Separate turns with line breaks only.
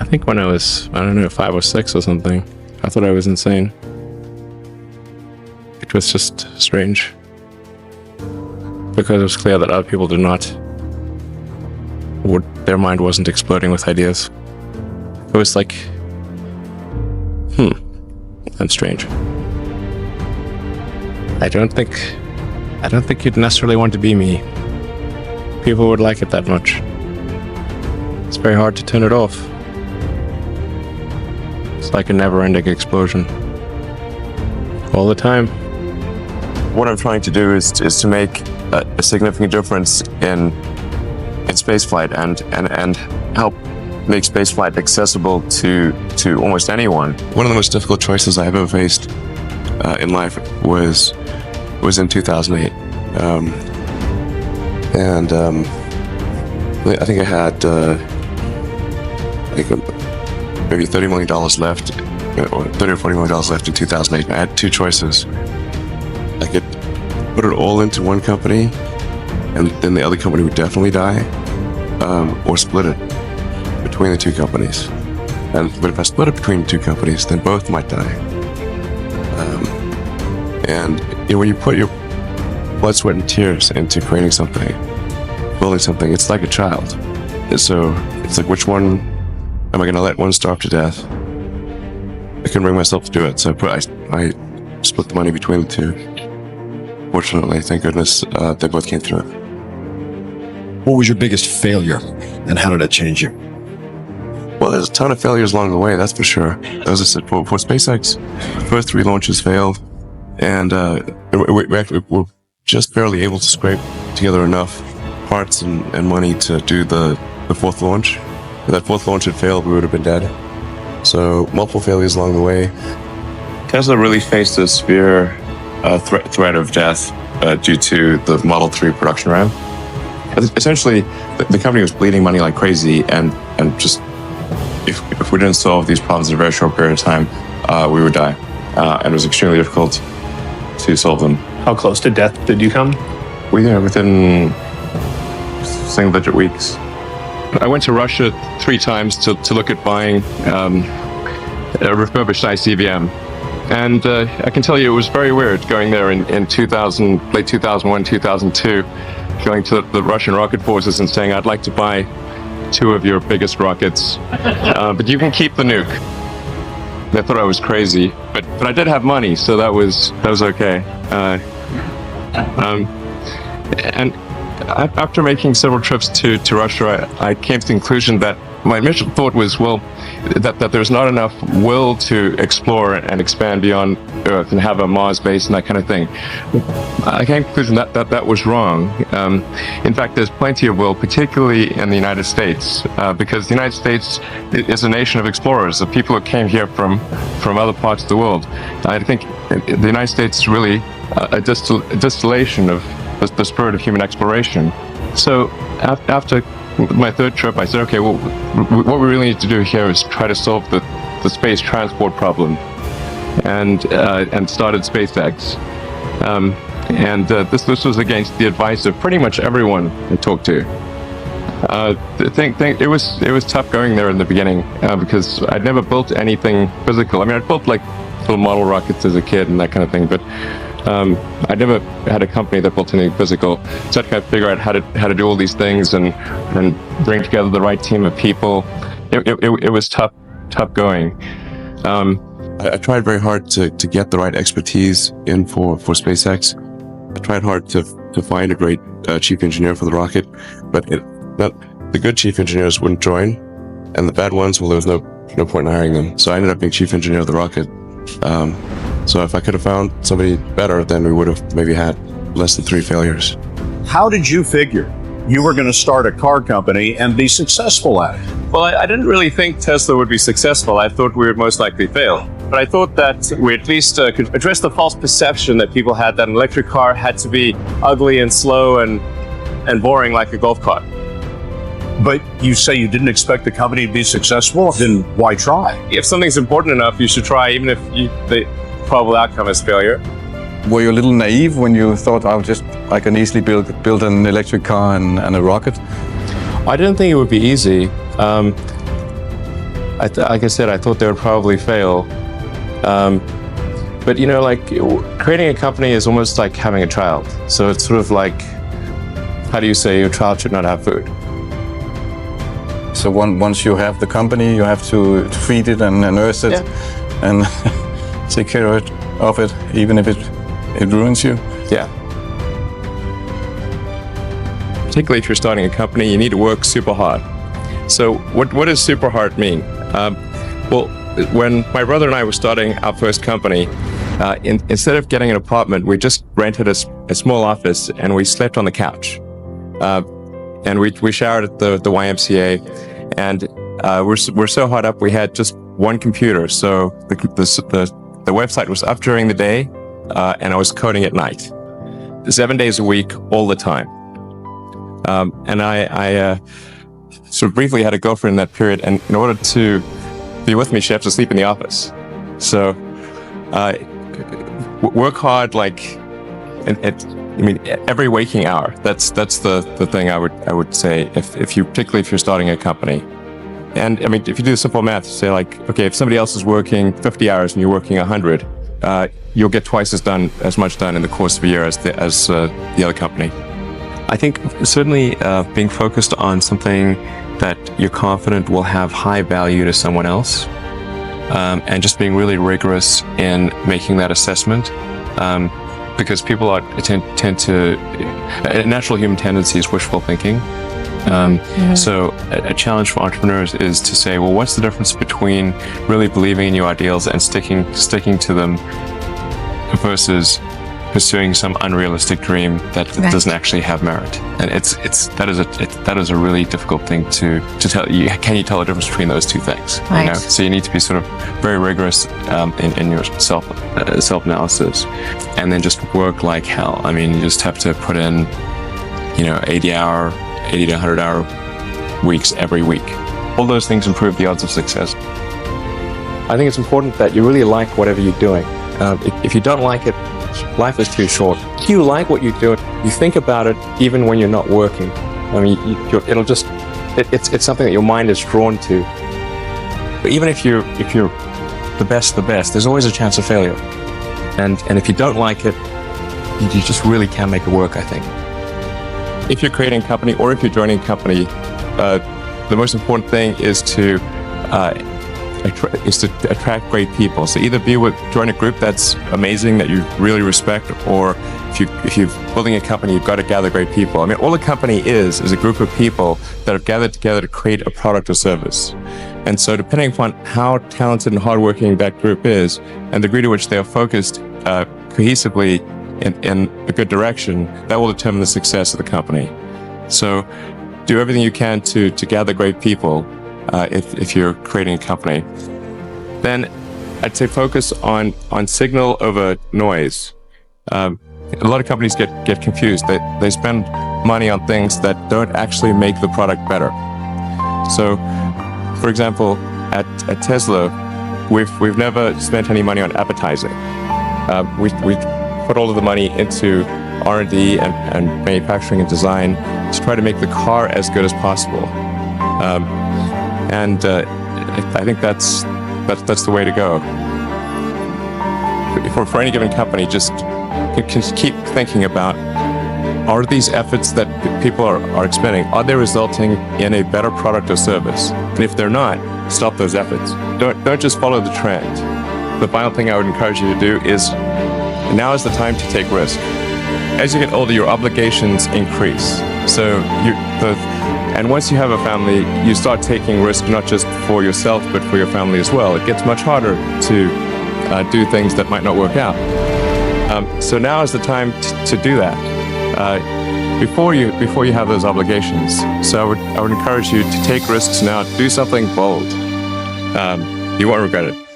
I think when I was, I don't know, 5 or 6 or something, I thought I was insane. It was just strange. Because it was clear that other people did not. Their mind wasn't exploding with ideas. It was like, that's strange. I don't think you'd necessarily want to be me. People would like it that much. It's very hard to turn it off. It's like a never-ending explosion. All the time.
What I'm trying to do is to make a significant difference in spaceflight and help make spaceflight accessible to almost anyone. One of the most difficult choices I've ever faced in life was in 2008. I think I had maybe $30 million left, or $30 or $40 million left in 2008. I had 2 choices. I could put it all into one company, and then the other company would definitely die, or split it between the 2 companies. But if I split it between 2 companies, then both might die. When you put your blood, sweat, and tears into creating something, building something, it's like a child. So it's like, which one am I going to let one starve to death? I couldn't bring myself to do it, so I split the money between the 2. Fortunately, thank goodness, they both came through.
What was your biggest failure, and how did that change you?
Well, there's a ton of failures along the way, that's for sure. As I said, for SpaceX, the first 3 launches failed, and we were just barely able to scrape together enough parts and money to do the 4th launch. If that 4th launch had failed, we would have been dead. So multiple failures along the way. Tesla really faced a severe threat of death due to the Model 3 production ramp. Essentially, the company was bleeding money like crazy, and just if we didn't solve these problems in a very short period of time, we would die. And it was extremely difficult to solve them.
How close to death did you come?
Within single-digit weeks.
I went to Russia 3 times to look at buying a refurbished ICBM. And I can tell you it was very weird going there in late 2001, 2002, going to the Russian rocket forces and saying, I'd like to buy 2 of your biggest rockets, but you can keep the nuke. They thought I was crazy, but I did have money, so that was okay. And after making several trips to Russia, I came to the conclusion that my initial thought was, well, that there's not enough will to explore and expand beyond Earth and have a Mars base and that kind of thing. I came to the conclusion that was wrong. In fact, there's plenty of will, particularly in the United States, because the United States is a nation of explorers, of people who came here from other parts of the world. I think the United States is really a distillation of the spirit of human exploration. So after my 3rd trip, I said, okay, well, what we really need to do here is try to solve the space transport problem, and started SpaceX. This was against the advice of pretty much everyone I talked to. It was tough going there in the beginning because I'd never built anything physical. I mean, I'd built like little model rockets as a kid and that kind of thing, but I never had a company that built anything physical, so I had to kind of figure out how to do all these things and bring together the right team of people. It was tough going.
I tried very hard to get the right expertise in for SpaceX. I tried hard to find a great chief engineer for the rocket, but the good chief engineers wouldn't join, and the bad ones, well, there was no point in hiring them. So I ended up being chief engineer of the rocket. So if I could have found somebody better, then we would have maybe had less than 3 failures.
How did you figure you were going to start a car company and be successful at it?
Well, I didn't really think Tesla would be successful. I thought we would most likely fail. But I thought that we at least could address the false perception that people had that an electric car had to be ugly and slow and boring like a golf cart.
But you say you didn't expect the company to be successful, then why try?
If something's important enough, you should try, even if the probable outcome is failure.
Were you a little naive when you thought, I can easily build an electric car and a rocket?
I didn't think it would be easy.
like I said, I thought they would probably fail. But like creating a company is almost like having a child. So it's sort of like, how do you say your child should not have food?
So once you have the company, you have to feed it and nurse it, and take care of it, even if it ruins you.
Yeah. Particularly if you're starting a company, you need to work super hard. So what does super hard mean? Well, when my brother and I were starting our first company, instead of getting an apartment, we just rented a small office and we slept on the couch. And we showered at the YMCA, and we're so hot up we had just one computer. So the website was up during the day, and I was coding at night, 7 days a week, all the time. And I sort of briefly had a girlfriend in that period, and in order to be with me, she had to sleep in the office. So work hard, like every waking hour. That's the thing I would say particularly if you're starting a company. And I mean, if you do simple math, say like, okay, if somebody else is working 50 hours and you're working 100, you'll get twice as much done in the course of a year as the other company.
I think certainly being focused on something that you're confident will have high value to someone else, and just being really rigorous in making that assessment, because people tend to, a natural human tendency is wishful thinking. So a challenge for entrepreneurs is to say, well, what's the difference between really believing in your ideals and sticking to them versus pursuing some unrealistic dream that doesn't actually have merit? And that is a really difficult thing to tell. Can you tell the difference between those two things?
Right.
So you need to be sort of very rigorous in your self-analysis, and then just work like hell. I mean, you just have to put in 80 to 100 hour weeks every week. All those things improve the odds of success.
I think it's important that you really like whatever you're doing. If you don't like it, life is too short. If you like what you're doing, you think about it even when you're not working. I mean, it's something that your mind is drawn to. But even if you're the best, there's always a chance of failure. And if you don't like it, you just really can't make it work, I think. If you're creating a company or if you're joining a company, the most important thing is to attract great people. So either join a group that's amazing that you really respect, or if you're building a company, you've got to gather great people. I mean, all a company is a group of people that have gathered together to create a product or service. And so depending upon how talented and hardworking that group is and the degree to which they are focused cohesively in a good direction, that will determine the success of the company. So do everything you can to gather great people if you're creating a company. Then I'd say focus on signal over noise. A lot of companies get confused. They spend money on things that don't actually make the product better. So, for example, at Tesla, we've never spent any money on advertising. We put all of the money into R&D and manufacturing and design to try to make the car as good as possible. I think that's the way to go. For any given company, just keep thinking about, are these efforts that people are expending, are they resulting in a better product or service? And if they're not, stop those efforts. Don't just follow the trend. The final thing I would encourage you to do is, now is the time to take risk. As you get older, your obligations increase. And once you have a family, you start taking risks not just for yourself, but for your family as well. It gets much harder to do things that might not work out. So now is the time to do that before you have those obligations. So I would encourage you to take risks now. Do something bold. You won't regret it.